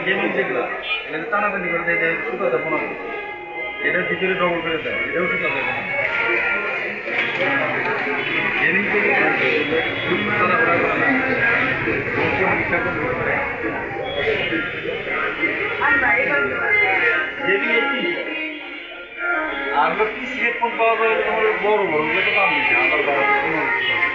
gaming যেগুলো এগুলো টানাটানি করে দেয় শুকাতে ফোন এটার ভিতরে ডবল করে দেয় এটাও শুকাতে ফোন গেমিং থেকে আর পিসি হেডফোন পাওয়া যায় তোমার বড় বড় ওগুলো তো দাম নেই আমার